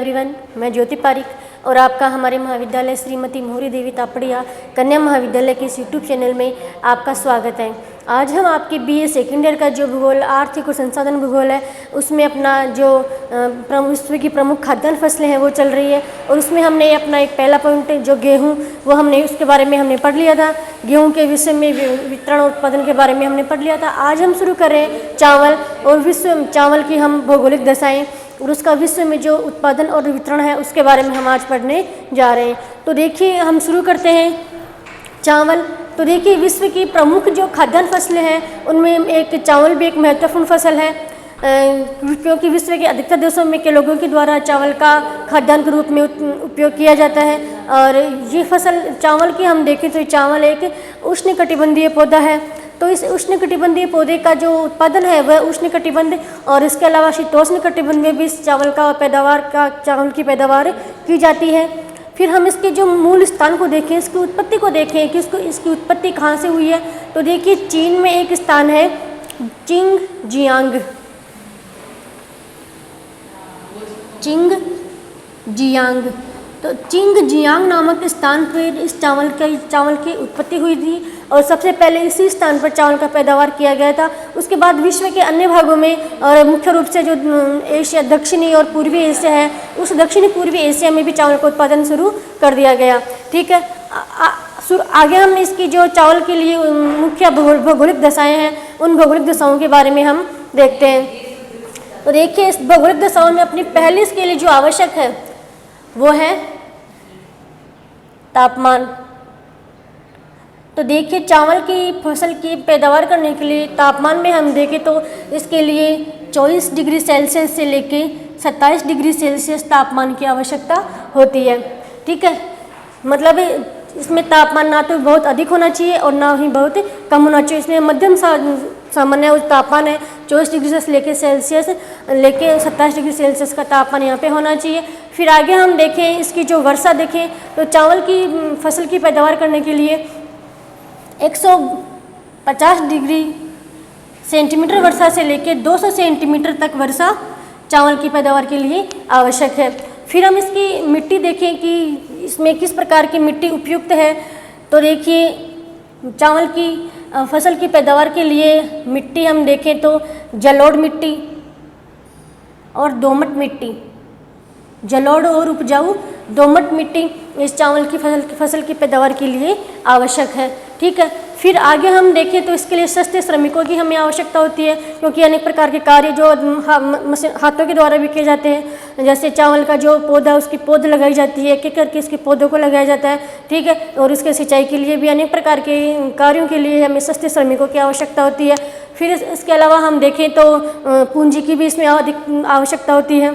Everyone, मैं ज्योति पारिक और आपका हमारे महाविद्यालय श्रीमती मोहरी देवी तापड़िया कन्या महाविद्यालय के इस यूट्यूब चैनल में आपका स्वागत है। आज हम आपके बीए सेकेंड ईयर का जो भूगोल आर्थिक और संसाधन भूगोल है उसमें अपना जो विश्व की प्रमुख खाद्यान्न फसलें हैं वो चल रही है और उसमें हमने अपना एक पहला पॉइंट जो गेहूँ वो हमने उसके बारे में हमने पढ़ लिया था। गेहूँ के विषय में वितरण और उत्पादन के बारे में हमने पढ़ लिया था। आज हम शुरू कर रहे हैं चावल और विश्व चावल की हम भौगोलिक दशाएँ और उसका विश्व में जो उत्पादन और वितरण है उसके बारे में हम आज पढ़ने जा रहे हैं। तो देखिए हम शुरू करते हैं चावल। तो देखिए विश्व की प्रमुख जो खाद्यान्न फसलें हैं उनमें एक चावल भी एक महत्वपूर्ण फसल है, क्योंकि विश्व के अधिकतर देशों में के लोगों के द्वारा चावल का खाद्यान्न के रूप में उपयोग किया जाता है। और ये फसल चावल की हम देखें तो चावल एक उष्णकटिबंधीय पौधा है। तो इस उष्णकटिबंधीय पौधे का जो उत्पादन है वह उष्णकटिबंध और इसके अलावा शीतोष्ण कटिबंध में भी इस चावल की पैदावार की जाती है। फिर हम इसके जो मूल स्थान को देखें, इसकी उत्पत्ति को देखें कि इसकी उत्पत्ति कहाँ से हुई है। तो देखिए चीन में एक स्थान है चिंगजियांग। तो चिंगजियांग नामक स्थान पर इस चावल की उत्पत्ति हुई थी और सबसे पहले इसी स्थान पर चावल का पैदावार किया गया था। उसके बाद विश्व के अन्य भागों में और मुख्य रूप से जो एशिया दक्षिणी और पूर्वी एशिया है उस दक्षिणी पूर्वी एशिया में भी चावल का उत्पादन शुरू कर दिया गया। ठीक है, आगे हम इसकी जो चावल के लिए मुख्य भौगोलिक दशाएँ हैं उन भौगोलिक दशाओं के बारे में हम देखते हैं। तो देखिए इस भौगोलिक दशाओं में अपनी पहली इसके लिए जो आवश्यक है वो है तापमान। तो देखिए चावल की फसल की पैदावार करने के लिए तापमान में हम देखें तो इसके लिए 24 डिग्री सेल्सियस से लेके 27 डिग्री सेल्सियस तापमान की आवश्यकता होती है। ठीक है, मतलब इसमें तापमान ना तो बहुत अधिक होना चाहिए और ना ही बहुत कम होना चाहिए। इसमें मध्यम सामान्य तापमान है 24 डिग्री से लेके 27 डिग्री सेल्सियस का तापमान यहाँ पे होना चाहिए। फिर आगे हम देखें इसकी जो वर्षा देखें तो चावल की फसल की पैदावार करने के लिए 150 डिग्री सेंटीमीटर वर्षा से लेकर 200 सेंटीमीटर तक वर्षा चावल की पैदावार के लिए आवश्यक है। फिर हम इसकी मिट्टी देखें कि इसमें किस प्रकार की मिट्टी उपयुक्त है। तो देखिए चावल की फसल की पैदावार के लिए मिट्टी हम देखें तो जलोढ़ मिट्टी और दोमट मिट्टी, जलोढ़ और उपजाऊ दोमट मिट्टी इस चावल की फसल की पैदावार के लिए आवश्यक है। ठीक है, फिर आगे हम देखें तो इसके लिए सस्ते श्रमिकों की हमें आवश्यकता होती है, क्योंकि अनेक प्रकार के कार्य जो हाथों के द्वारा भी किए जाते हैं। जैसे चावल का जो पौधा उसकी पौध लगाई जाती है, एक करके इसके पौधों को लगाया जाता है। ठीक है, और इसके सिंचाई के लिए भी अनेक प्रकार के कार्यों के लिए हमें सस्ते श्रमिकों की आवश्यकता होती है। फिर इसके अलावा हम देखें तो पूंजी की भी इसमें अधिक आवश्यकता होती है।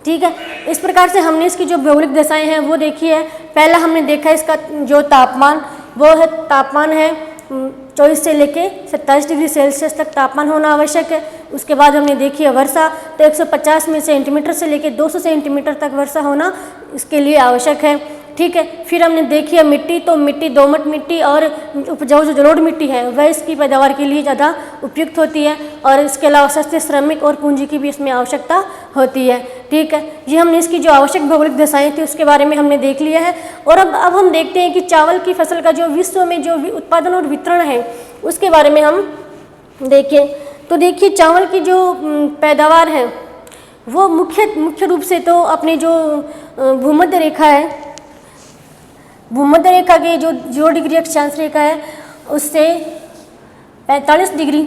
ठीक है, इस प्रकार से हमने इसकी जो भौगोलिक दशाएं हैं वो देखी है। पहला हमने देखा इसका जो तापमान तापमान है 24 से लेके 27 डिग्री सेल्सियस तक तापमान होना आवश्यक है। उसके बाद हमने देखी है वर्षा, तो 150 में सेंटीमीटर से लेके 200 सेंटीमीटर तक वर्षा होना इसके लिए आवश्यक है। ठीक है, फिर हमने देखी है मिट्टी, तो मिट्टी दोमट मिट्टी और उपजाऊ जो जलोढ़ मिट्टी है वह इसकी पैदावार के लिए ज़्यादा उपयुक्त होती है। और इसके अलावा सस्ते श्रमिक और पूंजी की भी इसमें आवश्यकता होती है। ठीक है, ये हमने इसकी जो आवश्यक भौगोलिक दशाएं थी उसके बारे में हमने देख लिया है। और अब हम देखते हैं कि चावल की फसल का जो विश्व में जो उत्पादन और वितरण है उसके बारे में हम देखें। तो देखिए चावल की जो पैदावार है वो मुख्य रूप से तो अपनी जो भूमध्य रेखा है, भूमध्य रेखा के जो 0 डिग्री अक्षांश रेखा है उससे 45 डिग्री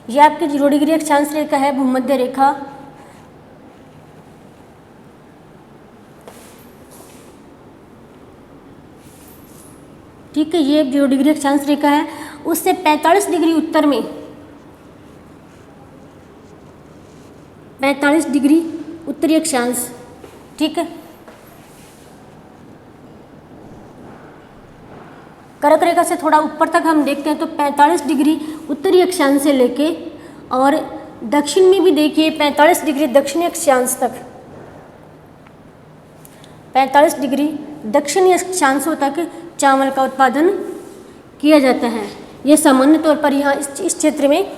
ये आपकी 0 डिग्री अक्षांश रेखा है, भूमध्य रेखा। ठीक है, ये 0 डिग्री अक्षांश रेखा है, उससे 45 डिग्री उत्तर में 45 डिग्री उत्तरी अक्षांश। ठीक है, कर्क रेखा से थोड़ा ऊपर तक हम देखते हैं तो 45 डिग्री उत्तरी अक्षांश से लेके और दक्षिण में भी देखिए 45 डिग्री दक्षिणी अक्षांश तक 45 डिग्री दक्षिणी अक्षांशों तक चावल का उत्पादन किया जाता है। ये सामान्य तौर पर यहाँ इस क्षेत्र में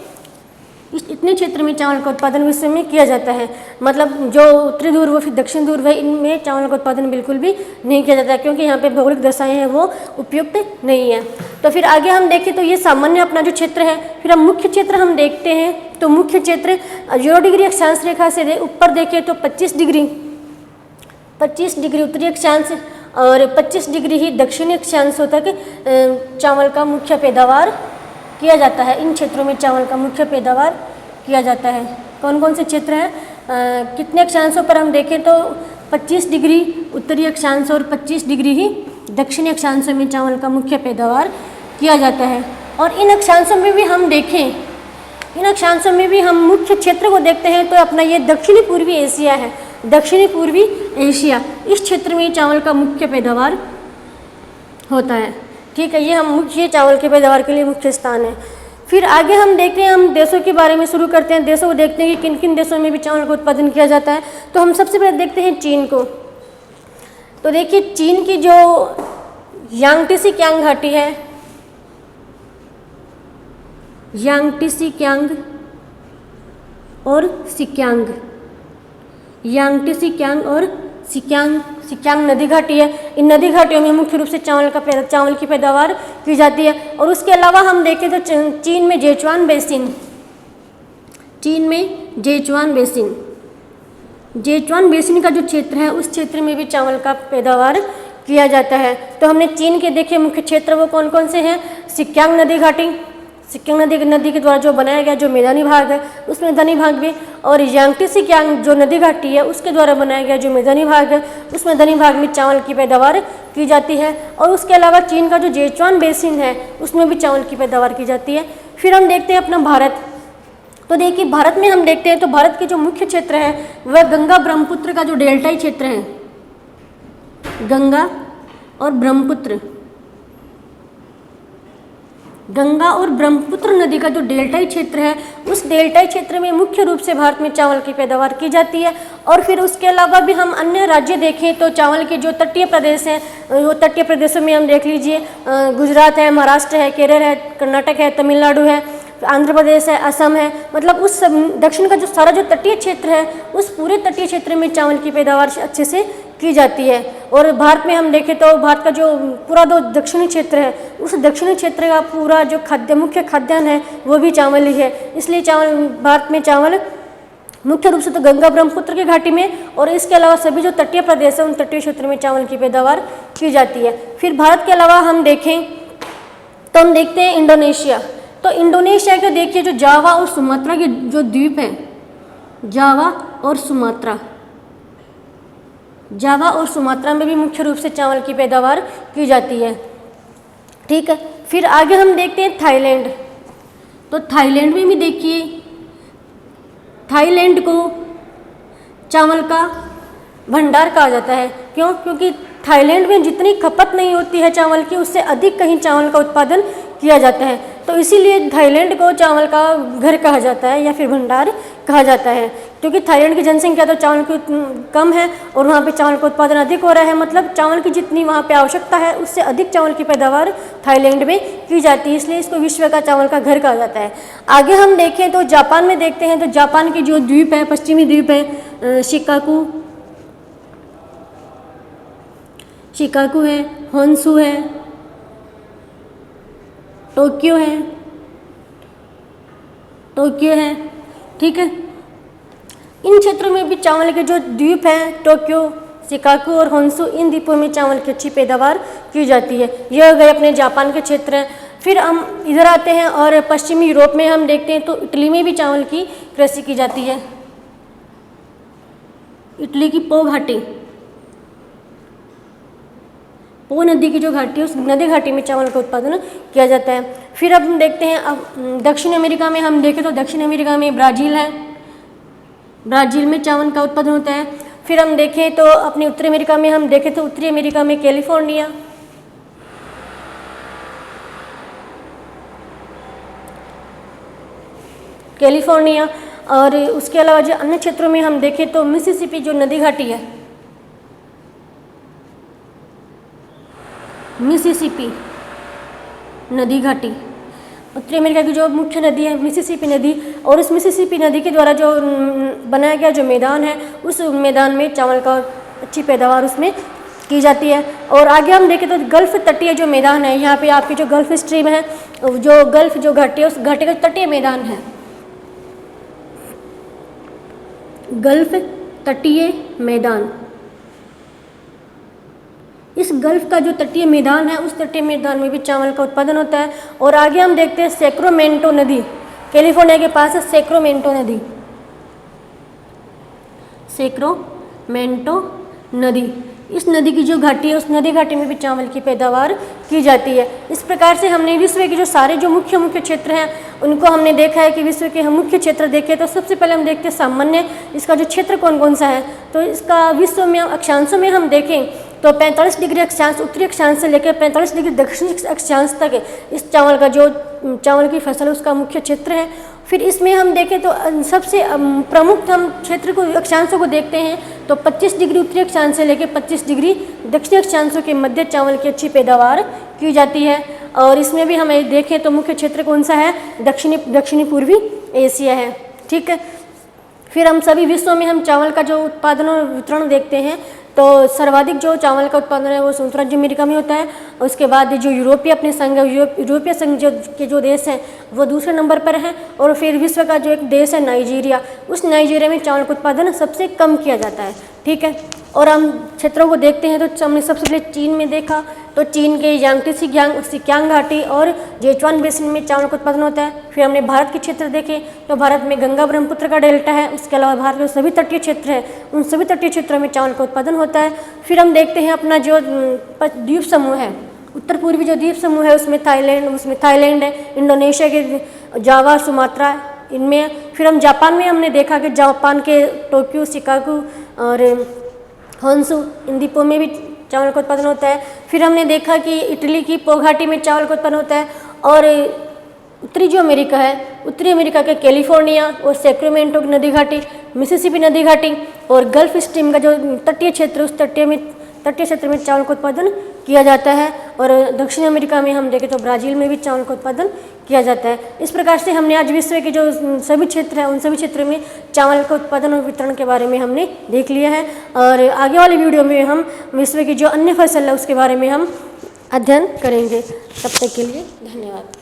इतने क्षेत्र में चावल का उत्पादन विश्व में किया जाता है। मतलब जो उत्तरी ध्रुव फिर दक्षिण ध्रुव है, इनमें चावल का उत्पादन बिल्कुल भी नहीं किया जाता है, क्योंकि यहाँ पे भौगोलिक दशाएं हैं वो उपयुक्त नहीं है। तो फिर आगे हम देखें तो ये सामान्य अपना जो क्षेत्र है। फिर हम मुख्य क्षेत्र हम देखते हैं तो मुख्य क्षेत्र 0 डिग्री अक्षांश रेखा से ऊपर देखें तो 25 डिग्री उत्तरी अक्षांश और 25 डिग्री ही दक्षिणी अक्षांश तक चावल का मुख्य पैदावार किया जाता है। इन क्षेत्रों में चावल का मुख्य पैदावार किया जाता है। कौन कौन से क्षेत्र हैं, कितने अक्षांशों पर हम देखें तो 25 डिग्री उत्तरी अक्षांश और 25 डिग्री ही दक्षिणी अक्षांशों में चावल का मुख्य पैदावार किया जाता है। और इन अक्षांशों में भी हम देखें, इन अक्षांशों में भी हम मुख्य क्षेत्र को देखते हैं तो अपना ये दक्षिणी पूर्वी एशिया है। दक्षिणी पूर्वी एशिया, इस क्षेत्र में चावल का मुख्य पैदावार होता है। ठीक है, ये हम मुख्य चावल के पैदावार के लिए मुख्य स्थान है। फिर आगे हम देखते हैं, हम देशों के बारे में शुरू करते हैं। देशों को देखते हैं कि किन किन देशों में भी चावल का उत्पादन किया जाता है। तो हम सबसे पहले देखते हैं चीन को। तो देखिए चीन की जो यांगत्से कियांग घाटी है, यांगत्से कियांग और सिक्यांग, यांगत्से कियांग और सिक्यांग नदी घाटी है। इन नदी घाटियों में मुख्य रूप से चावल की पैदावार की जाती है। और उसके अलावा हम देखें तो चीन में जेचुआन बेसिन का जो क्षेत्र है उस क्षेत्र में भी चावल का पैदावार किया जाता है। तो हमने चीन के देखे मुख्य क्षेत्र वो कौन कौन से हैं, सिक्यांग नदी घाटी, सिक्यांग नदी के द्वारा जो बनाया गया जो मैदानी भाग है उस मैदानी भाग में, और यांगत्से कियांग जो नदी घाटी है उसके द्वारा बनाया गया जो मैदानी भाग है उस मैदानी भाग में चावल की पैदावार की जाती है। और उसके अलावा चीन का जो जेचुआन बेसिन है उसमें भी चावल की पैदावार की जाती है। फिर हम देखते हैं अपना भारत। तो देखिए भारत में हम देखते हैं तो भारत के जो मुख्य क्षेत्र है वह गंगा ब्रह्मपुत्र का जो डेल्टाई क्षेत्र है, गंगा और ब्रह्मपुत्र नदी का जो डेल्टाई क्षेत्र है उस डेल्टाई क्षेत्र में मुख्य रूप से भारत में चावल की पैदावार की जाती है। और फिर उसके अलावा भी हम अन्य राज्य देखें तो चावल के जो तटीय प्रदेश हैं वो तटीय प्रदेशों में हम देख लीजिए गुजरात है, महाराष्ट्र है, केरल है, कर्नाटक है, तमिलनाडु है, आंध्र प्रदेश है, असम है। मतलब उस दक्षिण का जो सारा जो तटीय क्षेत्र है उस पूरे तटीय क्षेत्र में चावल की पैदावार अच्छे से की जाती है। और भारत में हम देखें तो भारत का जो पूरा जो दक्षिणी क्षेत्र है उस दक्षिणी क्षेत्र का पूरा जो मुख्य खाद्यान्न है वो भी चावल ही है। इसलिए भारत में चावल मुख्य रूप से तो गंगा ब्रह्मपुत्र की घाटी में और इसके अलावा सभी जो तटीय प्रदेश है उन तटीय क्षेत्र में चावल की पैदावार की जाती है। फिर भारत के अलावा हम देखें तो हम देखते हैं इंडोनेशिया। तो इंडोनेशिया के देखिए जो जावा और सुमात्रा के जो द्वीप हैं, जावा और सुमात्रा में भी मुख्य रूप से चावल की पैदावार की जाती है। ठीक है, फिर आगे हम देखते हैं थाईलैंड। तो थाईलैंड में भी देखिए, थाईलैंड को चावल का भंडार कहा जाता है। क्यों? क्योंकि थाईलैंड में जितनी खपत नहीं होती है चावल की उससे अधिक कहीं चावल का उत्पादन किया जाता है। तो इसीलिए थाईलैंड को चावल का घर कहा जाता है या फिर भंडार कहा जाता है, क्योंकि थाईलैंड की जनसंख्या तो चावल की कम है और वहाँ पे चावल का उत्पादन अधिक हो रहा है। मतलब चावल की जितनी वहाँ पे आवश्यकता है उससे अधिक चावल की पैदावार थाईलैंड में की जाती है, इसलिए इसको विश्व का चावल का घर कहा जाता है। आगे हम देखें तो जापान में देखते हैं तो जापान की जो द्वीप है, पश्चिमी द्वीप है, शिकाकू है, होन्शु है, टोक्यो है। ठीक है, इन क्षेत्रों में भी चावल के जो द्वीप हैं टोक्यो, शिकाकू और होन्शु, इन द्वीपों में चावल की अच्छी पैदावार की जाती है। यह हो गए अपने जापान के क्षेत्र हैं। फिर हम इधर आते हैं और पश्चिमी यूरोप में हम देखते हैं तो इटली में भी चावल की कृषि की जाती है। इटली की पो नदी की जो घाटी है उस नदी घाटी में चावल का उत्पादन किया जाता है। फिर अब हम देखते हैं, अब दक्षिण अमेरिका में हम देखें तो दक्षिण अमेरिका में ब्राज़ील है, ब्राज़ील में चावल का उत्पादन होता है। फिर हम देखें तो अपने उत्तरी अमेरिका में हम देखें तो उत्तरी अमेरिका में कैलिफोर्निया और उसके अलावा जो अन्य क्षेत्रों में हम देखें तो मिसिसिपी नदी घाटी, उत्तरी अमेरिका की जो मुख्य नदी है मिसिसिपी नदी, और उस मिसिसिपी नदी के द्वारा जो बनाया गया जो मैदान है, उस मैदान में चावल का अच्छी पैदावार उसमें की जाती है। और आगे हम देखें तो गल्फ तटीय जो मैदान है, यहाँ पे आपकी जो गल्फ स्ट्रीम है, जो गल्फ जो घाटी है, उस घाटी का तटीय मैदान है, गल्फ तटीय मैदान। इस गल्फ का जो तटीय मैदान है, उस तटीय मैदान में भी चावल का उत्पादन होता है। और आगे हम देखते हैं सैक्रामेंटो नदी, कैलिफोर्निया के पास है सैक्रामेंटो नदी, सैक्रामेंटो नदी। इस नदी की जो घाटी है, उस नदी घाटी में भी चावल की पैदावार की जाती है। इस प्रकार से हमने विश्व के जो सारे जो मुख्य मुख्य क्षेत्र हैं उनको हमने देखा है कि विश्व के हम मुख्य क्षेत्र देखें तो सबसे पहले हम देखते हैं सामान्य, इसका जो क्षेत्र कौन कौन सा है। तो इसका विश्व में अक्षांशों में हम देखें तो 45 डिग्री अक्षांश उत्तरी अक्षांश से लेकर 45 डिग्री दक्षिणी अक्षांश तक इस चावल का जो चावल की फसल है उसका मुख्य क्षेत्र है। फिर इसमें हम देखें तो सबसे प्रमुख हम क्षेत्र को अक्षांशों को देखते हैं तो 25 डिग्री उत्तरी अक्षांश से लेकर 25 डिग्री दक्षिणी अक्षांशों के मध्य चावल की अच्छी पैदावार की जाती है। और इसमें भी हमें देखें तो मुख्य क्षेत्र कौन सा है, दक्षिणी पूर्वी एशिया है। ठीक है, फिर हम सभी विश्व में हम चावल का जो उत्पादन और वितरण देखते हैं तो सर्वाधिक जो चावल का उत्पादन है वो संयुक्त राज्य अमेरिका में होता है। और उसके बाद जो यूरोपीय अपने संघ यूरोपीय संघ के जो देश हैं वो दूसरे नंबर पर है। और फिर विश्व का जो एक देश है नाइजीरिया, उस नाइजीरिया में चावल का उत्पादन सबसे कम किया जाता है। ठीक है, और हम क्षेत्रों को देखते हैं तो हमने सबसे पहले चीन में देखा तो चीन के यांगटी सिक्यांग घाटी और जेचुआन बेसिन में चावल का उत्पादन होता है। फिर हमने भारत के क्षेत्र देखे तो भारत में गंगा ब्रह्मपुत्र का डेल्टा है, उसके अलावा भारत के सभी तटीय क्षेत्र हैं, उन सभी तटीय क्षेत्रों में चावल का उत्पादन होता है। फिर हम देखते हैं अपना जो द्वीप समूह है, उत्तर पूर्वी जो द्वीप समूह है उसमें थाईलैंड है, इंडोनेशिया के जावा, सुमात्रा, इनमें। फिर हम जापान में हमने देखा कि जापान के टोक्यो, शिकागो और होन्शु इन द्वीपों में भी चावल का उत्पादन होता है। फिर हमने देखा कि इटली की पो घाटी में चावल का उत्पादन होता है। और उत्तरी जो अमेरिका है, उत्तरी अमेरिका के कैलिफोर्निया और सैक्रामेंटो की नदी घाटी, मिसिसिपी नदी घाटी और गल्फ स्ट्रीम का जो तटीय क्षेत्र, उस तटीय क्षेत्र में चावल का उत्पादन किया जाता है। और दक्षिण अमेरिका में हम देखें तो ब्राज़ील में भी चावल का उत्पादन किया जाता है। इस प्रकार से हमने आज विश्व के जो सभी क्षेत्र हैं उन सभी क्षेत्रों में चावल का उत्पादन और वितरण के बारे में हमने देख लिया है। और आगे वाली वीडियो में हम विश्व की जो अन्य फसल है उसके बारे में हम अध्ययन करेंगे। तब तक के लिए धन्यवाद।